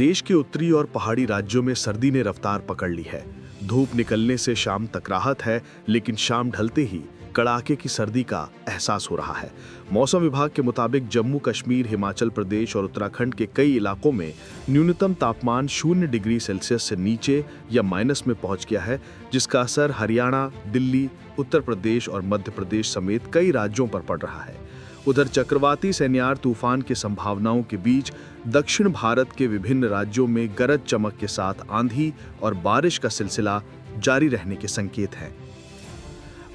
देश के उत्तरी और पहाड़ी राज्यों में सर्दी ने रफ्तार पकड़ ली है। धूप निकलने से शाम तक राहत है, लेकिन शाम ढलते ही कड़ाके की सर्दी का एहसास हो रहा है। मौसम विभाग के मुताबिक जम्मू कश्मीर, हिमाचल प्रदेश और उत्तराखंड के कई इलाकों में न्यूनतम तापमान 0 डिग्री सेल्सियस से नीचे या माइनस में पहुंच गया है, जिसका असर हरियाणा, दिल्ली, उत्तर प्रदेश और मध्य प्रदेश समेत कई राज्यों पर पड़ रहा है। उधर चक्रवाती सैन्यार तूफान की संभावनाओं के बीच दक्षिण भारत के विभिन्न राज्यों में गरज चमक के साथ आंधी और बारिश का सिलसिला जारी रहने के संकेत हैं।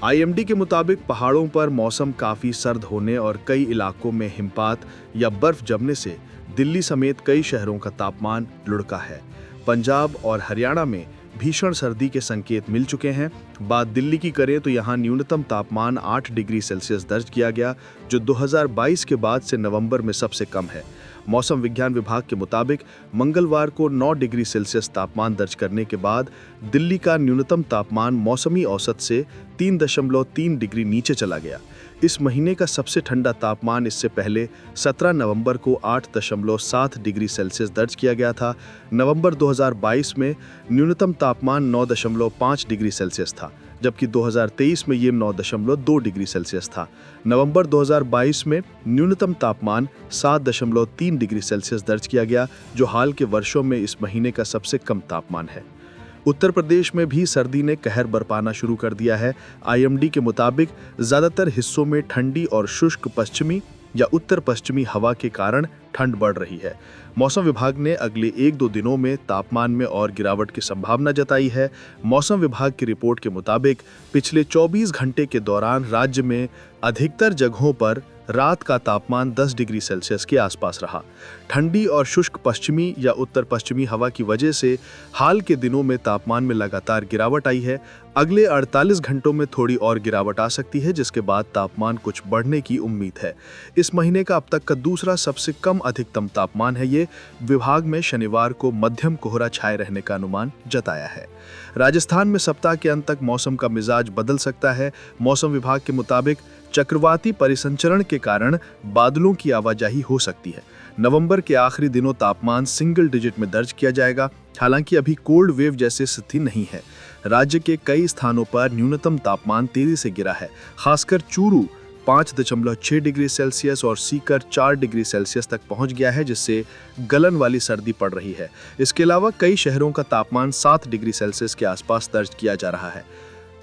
आईएमडी के मुताबिक पहाड़ों पर मौसम काफी सर्द होने और कई इलाकों में हिमपात या बर्फ जमने से दिल्ली समेत कई शहरों का तापमान लुढ़का है। पंजाब और हरियाणा में भीषण सर्दी के संकेत मिल चुके हैं। बात दिल्ली की करें तो यहां न्यूनतम तापमान 8 डिग्री सेल्सियस दर्ज किया गया, जो 2022 के बाद से नवंबर में सबसे कम है। मौसम विज्ञान विभाग के मुताबिक मंगलवार को 9 डिग्री सेल्सियस तापमान दर्ज करने के बाद दिल्ली का न्यूनतम तापमान मौसमी औसत से 3.3 डिग्री नीचे चला गया। इस महीने का सबसे ठंडा तापमान इससे पहले 17 नवंबर को 8.7 डिग्री सेल्सियस दर्ज किया गया था। नवंबर 2022 में न्यूनतम तापमान 9.5 डिग्री सेल्सियस था, जबकि 2023 में ये 9.2 डिग्री सेल्सियस था। नवंबर 2022 में न्यूनतम तापमान 7.3 डिग्री सेल्सियस दर्ज किया गया, जो हाल के वर्षों में इस महीने का सबसे कम तापमान है। उत्तर प्रदेश में भी सर्दी ने कहर बरपाना शुरू कर दिया है। आईएमडी के मुताबिक ज्यादातर हिस्सों में ठंडी और शुष्क पश्चिमी या उत्तर पश्चिमी हवा के कारण ठंड बढ़ रही है। मौसम विभाग ने अगले 1-2 दिनों में तापमान में और गिरावट की संभावना जताई है। मौसम विभाग की रिपोर्ट के मुताबिक पिछले 24 घंटे के दौरान राज्य में अधिकतर जगहों पर रात का तापमान 10 डिग्री सेल्सियस के आसपास रहा। ठंडी और शुष्क पश्चिमी या उत्तर पश्चिमी हवा की वजह से हाल के दिनों में तापमान में लगातार गिरावट आई है। अगले 48 घंटों में थोड़ी और गिरावट आ सकती है, जिसके बाद तापमान कुछ बढ़ने की उम्मीद है। इस महीने का अब तक का दूसरा सबसे कम अधिकतम तापमान है। ये विभाग में शनिवार को मध्यम कोहरा छाए रहने का अनुमान जताया है। राजस्थान में सप्ताह के अंत तक मौसम का मिजाज बदल सकता है। मौसम विभाग के मुताबिक चक्रवाती परिसंचरण के कारण बादलों की आवाजाही हो सकती है। नवंबर के आखिरी दिनों तापमान सिंगल डिजिट में दर्ज किया जाएगा। हालांकि अभी कोल्ड वेव जैसी स्थिति नहीं है। राज्य के कई स्थानों पर न्यूनतम तापमान तेजी से गिरा है। खासकर चूरू 5.6 डिग्री सेल्सियस और सीकर 4 डिग्री सेल्सियस तक पहुंच गया है, जिससे गलन वाली सर्दी पड़ रही है। इसके अलावा कई शहरों का तापमान 7 डिग्री सेल्सियस के आसपास दर्ज किया जा रहा है।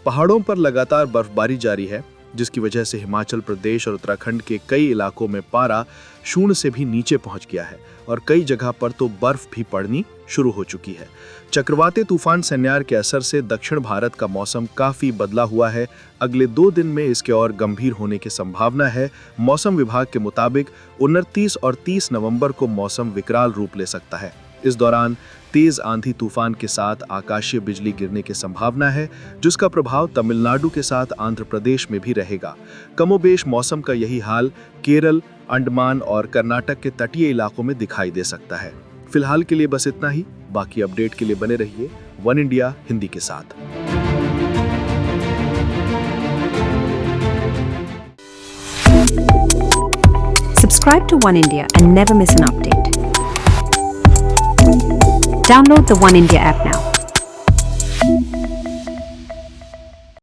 पहाड़ों पर लगातार बर्फबारी जारी है, जिसकी वजह से हिमाचल प्रदेश और उत्तराखंड के कई इलाकों में पारा 0 से भी नीचे पहुंच गया है और कई जगह पर तो बर्फ भी पड़नी शुरू हो चुकी है। चक्रवाती तूफान सैन्यार के असर से दक्षिण भारत का मौसम काफी बदला हुआ है। अगले 2 दिन में इसके और गंभीर होने की संभावना है। मौसम विभाग के मुताबिक 29 और 30 नवंबर को मौसम विकराल रूप ले सकता है। इस दौरान तेज आंधी तूफान के साथ आकाशीय बिजली गिरने की संभावना है, जिसका प्रभाव तमिलनाडु के साथ आंध्र प्रदेश में भी रहेगा। कमोबेश मौसम का यही हाल केरल, अंडमान और कर्नाटक के तटीय इलाकों में दिखाई दे सकता है। फिलहाल के लिए बस इतना ही। बाकी अपडेट के लिए बने रहिए वन इंडिया हिंदी के साथ। Subscribe to One India and never miss an update. Download the One India app now.